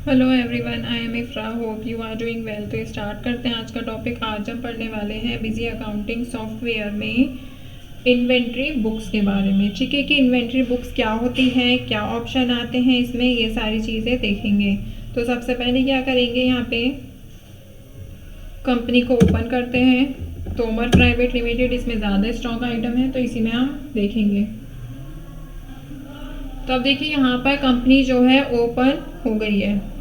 Hello everyone, I am Ifra, hope you are doing well. तो start करते हैं आज का टॉपिक। आज हम पढ़ने वाले हैं बिजी अकाउंटिंग सॉफ्टवेयर में इन्वेंट्री बुक्स के बारे में। ठीक है कि इन्वेंट्री बुक्स क्या होती है, क्या ऑप्शन आते हैं इसमें, ये सारी चीज़ें देखेंगे। तो सबसे पहले क्या करेंगे, यहाँ पे कंपनी को ओपन करते हैं। तोमर प्राइवेट लिमिटेड, इसमें ज़्यादा स्टॉक आइटम है तो इसी में हम देखेंगे। तो अब देखिए यहाँ पर कंपनी जो है ओपन हो गई है।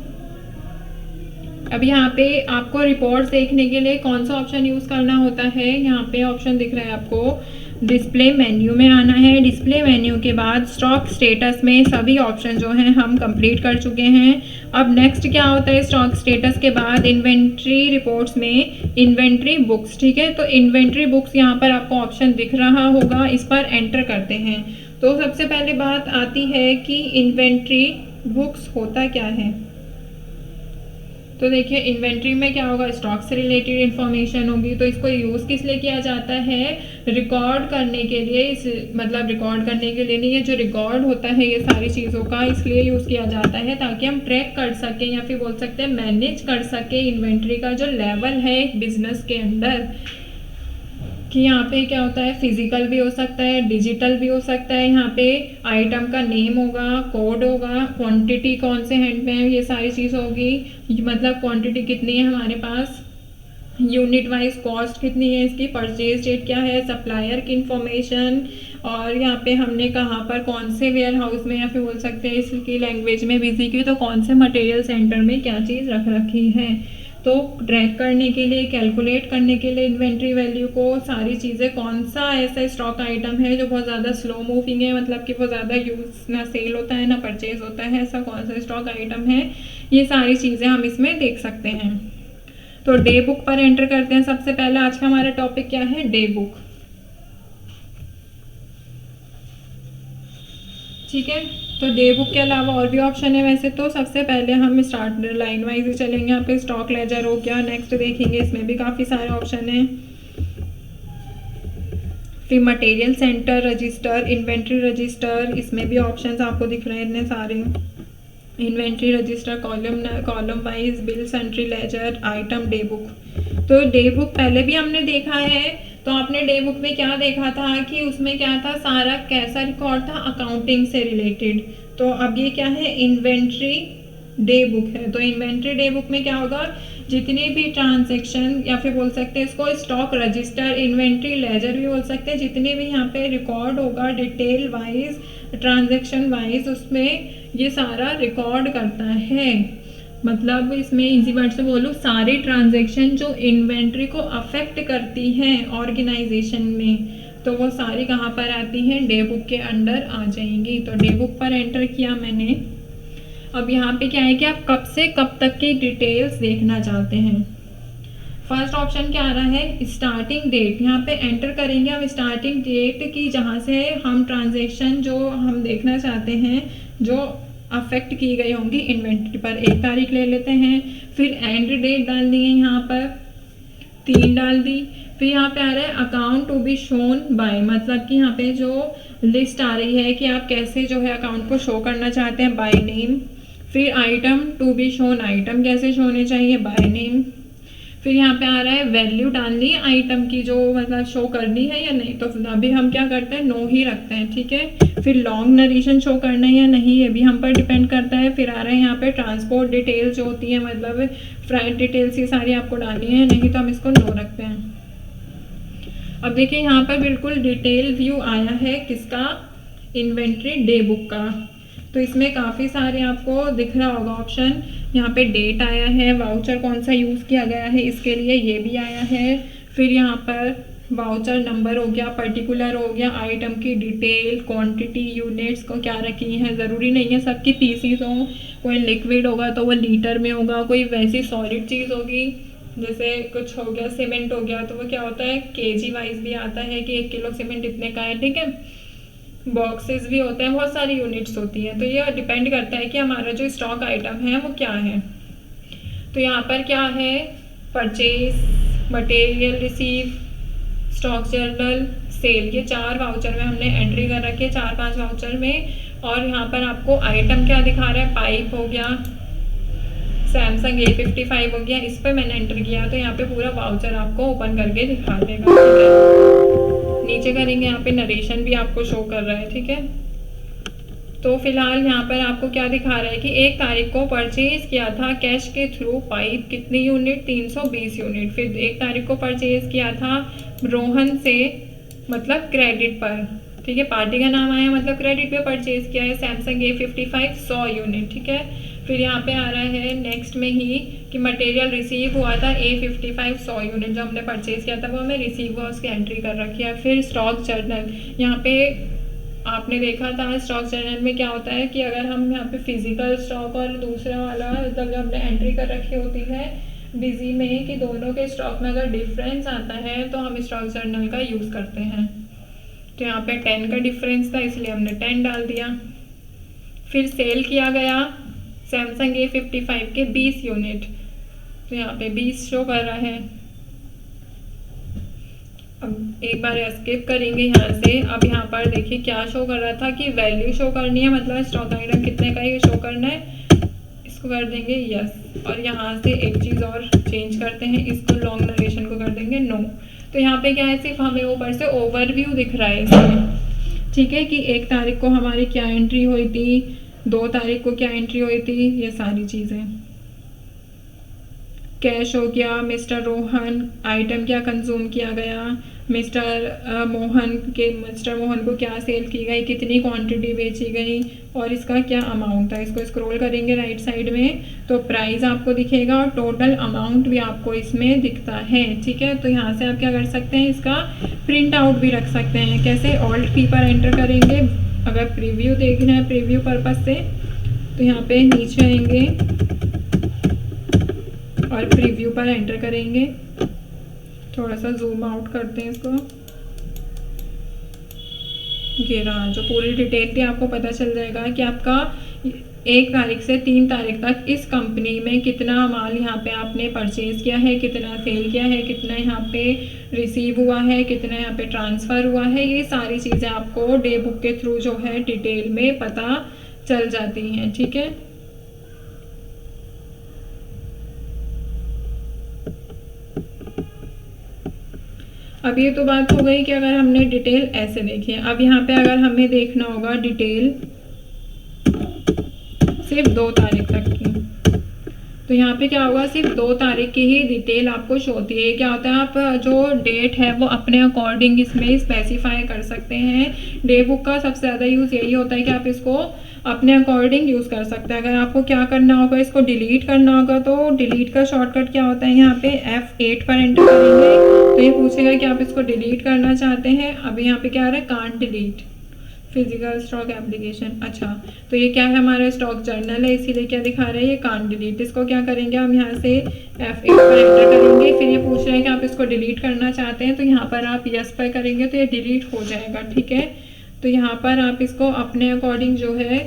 अब यहाँ पे आपको रिपोर्ट्स देखने के लिए कौन सा ऑप्शन यूज़ करना होता है, यहाँ पे ऑप्शन दिख रहा है आपको। डिस्प्ले मेन्यू में आना है। डिस्प्ले मेन्यू के बाद स्टॉक स्टेटस में सभी ऑप्शन जो हैं हम कंप्लीट कर चुके हैं। अब नेक्स्ट क्या होता है, स्टॉक स्टेटस के बाद इन्वेंट्री रिपोर्ट्स में इन्वेंट्री बुक्स। ठीक है, तो इन्वेंट्री बुक्स यहाँ पर आपको ऑप्शन दिख रहा होगा, इस पर एंटर करते हैं। तो सबसे पहले बात आती है कि इन्वेंट्री बुक्स होता क्या है। तो देखिए इन्वेंट्री में क्या होगा, स्टॉक से रिलेटेड इन्फॉर्मेशन होगी। तो इसको यूज़ किस लिए किया जाता है, रिकॉर्ड करने के लिए। इस मतलब रिकॉर्ड करने के लिए नहीं है, जो रिकॉर्ड होता है ये सारी चीज़ों का, इसलिए यूज़ किया जाता है ताकि हम ट्रैक कर सकें या फिर बोल सकते हैं मैनेज कर सकें इन्वेंट्री का जो लेवल है बिजनेस के अंदर। कि यहाँ पे क्या होता है, फिजिकल भी हो सकता है, डिजिटल भी हो सकता है। यहाँ पे आइटम का नेम होगा, कोड होगा, क्वांटिटी कौन से हैंड में है, ये सारी चीज़ होगी। मतलब क्वांटिटी कितनी है हमारे पास, यूनिट वाइज कॉस्ट कितनी है इसकी, परचेज डेट क्या है, सप्लायर की इंफॉर्मेशन, और यहाँ पे हमने कहाँ पर कौन से वेयर हाउस में या फिर बोल सकते हैं इसकी लैंग्वेज में बिजी की, तो कौन से मटेरियल सेंटर में क्या चीज़ रख रखी है। तो ट्रैक करने के लिए, कैलकुलेट करने के लिए इन्वेंट्री वैल्यू को, सारी चीज़ें, कौन सा ऐसा स्टॉक आइटम है जो बहुत ज़्यादा स्लो मूविंग है, मतलब कि बहुत ज़्यादा यूज़ ना सेल होता है ना परचेज होता है, ऐसा कौन सा स्टॉक आइटम है, ये सारी चीज़ें हम इसमें देख सकते हैं। तो डे बुक पर एंटर करते हैं। सबसे पहले आज का हमारा टॉपिक क्या है, डे बुक। ठीक है, तो डे बुक के अलावा और भी ऑप्शन है वैसे। तो सबसे पहले हम स्टार्ट लाइन वाइज ही चलेंगे। यहाँ पे स्टॉक लेजर हो गया, नेक्स्ट देखेंगे, इसमें भी काफ़ी सारे ऑप्शन हैं। फिर material centre register, inventory register, इसमें भी ऑप्शंस आपको दिख रहे हैं इतने सारे। Inventory register, column wise, bill entry ledger, item, day book. तो डे बुक पहले भी हमने देखा है। तो आपने डे बुक में क्या देखा था कि उसमें क्या था, सारा कैसा रिकॉर्ड था, अकाउंटिंग से रिलेटेड। तो अब ये क्या है, इन्वेंट्री डे बुक है। तो इन्वेंट्री डे बुक में क्या होगा, जितने भी ट्रांजेक्शन या फिर बोल सकते हैं इसको स्टॉक रजिस्टर, इन्वेंट्री लेजर भी बोल सकते हैं, जितने भी यहाँ पे रिकॉर्ड होगा डिटेल वाइज, ट्रांजेक्शन वाइज, उसमें ये सारा रिकॉर्ड करता है। मतलब इसमें इजी वर्ड से बोलूँ, सारी ट्रांजेक्शन जो इन्वेंट्री को अफेक्ट करती हैं ऑर्गेनाइजेशन में, तो वो सारी कहाँ पर आती हैं, डे बुक के अंडर आ जाएंगी। तो डे बुक पर एंटर किया मैंने। अब यहाँ पे क्या है कि आप कब से कब तक की डिटेल्स देखना चाहते हैं। फर्स्ट ऑप्शन क्या आ रहा है, स्टार्टिंग डेट। यहाँ पे एंटर करेंगे हम स्टार्टिंग डेट की, जहाँ से हम ट्रांजेक्शन जो हम देखना चाहते हैं जो अफेक्ट की गई होंगी इन्वेंट्री पर। 1 तारीख ले लेते हैं। फिर एंड डेट डाल दी है यहाँ पर, 3 डाल दी। फिर यहाँ पे आ रहा है account to be shown by, मतलब कि यहाँ पे जो लिस्ट आ रही है कि आप कैसे जो है अकाउंट को शो करना चाहते हैं, बाय नेम। फिर item to be shown, item कैसे शो होने चाहिए, बाय नेम। फिर यहाँ पे आ रहा है वैल्यू डालनी है आइटम की, जो मतलब शो करनी है या नहीं। तो अभी हम क्या करते हैं, नो ही रखते हैं। ठीक है, फिर लॉन्ग नरेशन शो करना है या नहीं, ये भी हम पर डिपेंड करता है। फिर आ रहा है यहाँ पे ट्रांसपोर्ट डिटेल जो होती है, मतलब फ्राइट डिटेल्स, ये सारी आपको डालनी है, नहीं तो हम इसको नो रखते हैं। अब देखिए यहाँ पर बिल्कुल डिटेल व्यू आया है किसका, इन्वेंट्री डे बुक का। तो इसमें काफ़ी सारे आपको दिख रहा होगा ऑप्शन। यहाँ पे डेट आया है, वाउचर कौन सा यूज़ किया गया है इसके लिए, ये भी आया है। फिर यहाँ पर वाउचर नंबर हो गया, पर्टिकुलर हो गया, आइटम की डिटेल, क्वांटिटी, यूनिट्स को क्या रखी हैं। ज़रूरी नहीं है सबकी पीसीज हो, कोई लिक्विड होगा तो वो लीटर में होगा, कोई वैसी सॉलिड चीज़ होगी, जैसे कुछ हो गया सीमेंट हो गया तो वो क्या होता है, केजी वाइज भी आता है कि 1 किलो सीमेंट इतने का है। ठीक है, बॉक्सेस भी होते हैं, बहुत सारी यूनिट्स होती हैं। तो ये डिपेंड करता है कि हमारा जो स्टॉक आइटम है वो क्या है। तो यहाँ पर क्या है, purchase, material receive, stock journal, sale, ये 4 वाउचर में हमने एंट्री कर रखी है, 4-5 वाउचर में। और यहाँ पर आपको आइटम क्या दिखा रहा है, पाइप हो गया, सैमसंग A55 हो गया, इस पर मैंने एंटर किया तो यहाँ पे पूरा वाउचर आपको ओपन करके दिखा देगा, ठीक है। नीचे करेंगे यहाँ पे नरेशन भी आपको शो कर रहा है, ठीक है। तो फिलहाल यहाँ पर आपको क्या दिखा रहा है कि 1 तारीख को परचेज किया था कैश के थ्रू पाइप, कितनी यूनिट, 320 यूनिट। फिर 1 तारीख को परचेज किया था रोहन से, मतलब क्रेडिट पर, ठीक है। पार्टी का नाम आया मतलब क्रेडिट पे परचेज किया है सैमसंग A55 100 यूनिट, ठीक है। फिर यहाँ पे आ रहा है नेक्स्ट में ही कि मटेरियल रिसीव हुआ था A55 100 यूनिट, जो हमने परचेज किया था वो हमें रिसीव हुआ, उसकी एंट्री कर रखी है। फिर स्टॉक जर्नल, यहाँ पे आपने देखा था स्टॉक जर्नल में क्या होता है कि अगर हम यहाँ पे फिजिकल स्टॉक और दूसरा वाला मतलब जो हमने एंट्री कर रखी होती है डिजी में कि दोनों के स्टॉक में अगर डिफरेंस आता है तो हम स्टॉक जर्नल का यूज़ करते हैं। तो यहाँ पे 10 का डिफरेंस था इसलिए हमने 10 डाल दिया। फिर सेल किया गया सैमसंग A55 के 20 यूनिट, तो यहाँ पे 20 शो कर रहा है। अब एक बार एस्केप करेंगे यहाँ से। अब यहाँ पर देखिए क्या शो कर रहा था कि वैल्यू शो करनी है, मतलब स्टॉक आइटम कितने का ये शो करना है, इसको कर देंगे यस। और यहाँ से एक चीज़ और चेंज करते हैं, इसको लॉन्ग नरेशन को कर देंगे नो। तो यहाँ पे क्या है, सिर्फ हमें ऊपर से ओवरव्यू दिख रहा है इसमें, ठीक है, कि 1 तारीख को हमारी क्या एंट्री हुई थी, 2 तारीख को क्या एंट्री हुई थी, ये सारी चीज़ें। कैश हो गया, मिस्टर रोहन आइटम क्या कंज्यूम किया गया, मिस्टर मोहन को क्या सेल की गई, कितनी क्वांटिटी बेची गई और इसका क्या अमाउंट था। इसको स्क्रॉल करेंगे राइट साइड में तो प्राइस आपको दिखेगा और टोटल अमाउंट भी आपको इसमें दिखता है, ठीक है। तो यहाँ से आप क्या कर सकते हैं, इसका प्रिंट आउट भी रख सकते हैं। कैसे, ऑल्ट की पर एंटर करेंगे, अगर प्रीव्यू देखना है प्रीव्यू पर्पज से तो यहाँ पे नीचे आएंगे और प्रीव्यू पर एंटर करेंगे। थोड़ा सा जूम आउट करते हैं इसको, ये रहा, जो पूरी डिटेल थी आपको पता चल जाएगा कि आपका 1 तारीख से 3 तारीख तक इस कंपनी में कितना माल यहाँ पे आपने परचेज किया है, कितना सेल किया है, कितना यहाँ पे रिसीव हुआ है, कितना यहाँ पे ट्रांसफ़र हुआ है। ये सारी चीज़ें आपको डे बुक के थ्रू जो है डिटेल में पता चल जाती हैं, ठीक है। अब ये तो बात हो गई कि अगर हमने डिटेल ऐसे देखी है। अब यहाँ पे अगर हमें देखना होगा डिटेल सिर्फ 2 तारीख तक की, तो यहाँ पे क्या होगा, सिर्फ 2 तारीख की ही डिटेल आपको शो होती है। क्या होता है, आप जो डेट है वो अपने अकॉर्डिंग इसमें स्पेसिफाई कर सकते हैं। डे बुक का सबसे ज़्यादा यूज़ यही होता है कि आप इसको अपने अकॉर्डिंग यूज़ कर सकते हैं। अगर आपको क्या करना होगा, इसको डिलीट करना होगा तो डिलीट का शॉर्टकट क्या होता है, यहाँ पे F8 पर एंटर करेंगे तो ये पूछेगा कि आप इसको डिलीट करना चाहते हैं। अब यहाँ पे क्या आ रहा है, can't delete physical stock application. अच्छा, तो ये क्या है, हमारा स्टॉक जर्नल है, इसीलिए क्या दिखा रहा है, ये कांट डिलीट। इसको क्या करेंगे, हम यहाँ से F8 पर एंटर करेंगे। फिर ये पूछ रहा है कि आप इसको डिलीट करना चाहते हैं, तो यहाँ पर आप यस पर करेंगे तो ये डिलीट हो जाएगा, ठीक है। तो यहाँ पर आप इसको अपने अकॉर्डिंग जो है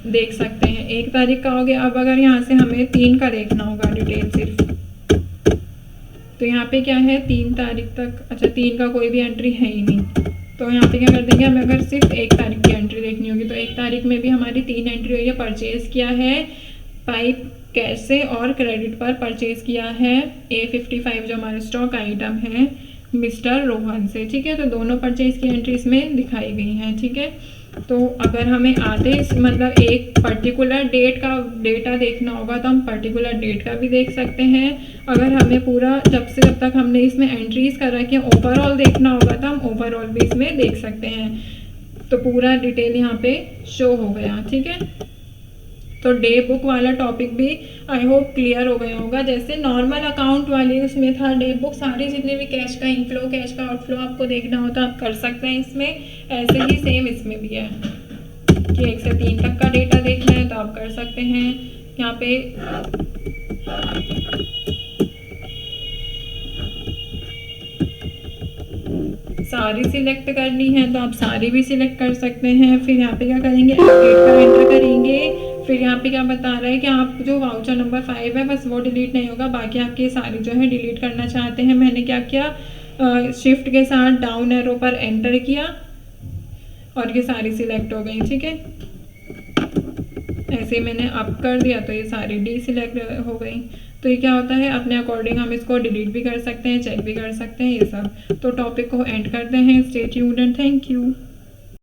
देख सकते हैं। 1 तारीख का हो गया। अब अगर यहाँ से हमें 3 का देखना होगा डिटेल सिर्फ, तो यहाँ पे क्या है, 3 तारीख तक, अच्छा 3 का कोई भी एंट्री है ही नहीं, तो यहाँ पे क्या कर देंगे, हमें अगर सिर्फ 1 तारीख की एंट्री देखनी होगी तो 1 तारीख में भी हमारी 3 एंट्री हुई है। परचेज़ किया है पाइप कैश से और क्रेडिट पर परचेज़ किया है A55 जो हमारे स्टॉक आइटम है मिस्टर रोहन से, ठीक है। तो दोनों परचेज़ की एंट्री इसमें दिखाई गई हैं, ठीक है। तो अगर हमें आधे मतलब एक पर्टिकुलर डेट का डेटा देखना होगा तो हम पर्टिकुलर डेट का भी देख सकते हैं। अगर हमें पूरा जब तक हमने इसमें एंट्रीज कर रखी है ओवरऑल देखना होगा तो हम ओवरऑल भी इसमें देख सकते हैं। तो पूरा डिटेल यहाँ पे शो हो गया, ठीक है। तो डे बुक वाला टॉपिक भी आई होप क्लियर हो गया होगा। जैसे नॉर्मल अकाउंट वाली उसमें था डे बुक, सारे जितने भी कैश का इनफ्लो कैश का आउटफ्लो आपको देखना हो तो आप कर सकते हैं इसमें। ऐसे ही सेम इसमें भी है कि 1 से 3 तक का डेटा देखना है तो आप कर सकते हैं। यहाँ पे सारी सिलेक्ट करनी है तो आप सारी भी सिलेक्ट कर सकते हैं। फिर यहाँ पे क्या करेंगे, F8 पर एंटर करेंगे। फिर यहाँ पे क्या बता रहा है कि आप जो वाउचर नंबर 5 है बस वो डिलीट नहीं होगा, बाकी आपके सारी जो है डिलीट करना चाहते हैं। मैंने क्या किया, शिफ्ट के साथ डाउन एरो पर एंटर किया और ये सारी सिलेक्ट हो गई, ठीक है। ऐसे मैंने अप कर दिया तो ये सारी डी सिलेक्ट हो गई। तो ये क्या होता है, अपने अकॉर्डिंग हम इसको डिलीट भी कर सकते हैं, चेक भी कर सकते हैं ये सब। तो टॉपिक को एंड करते हैं। Stay tuned and thank you.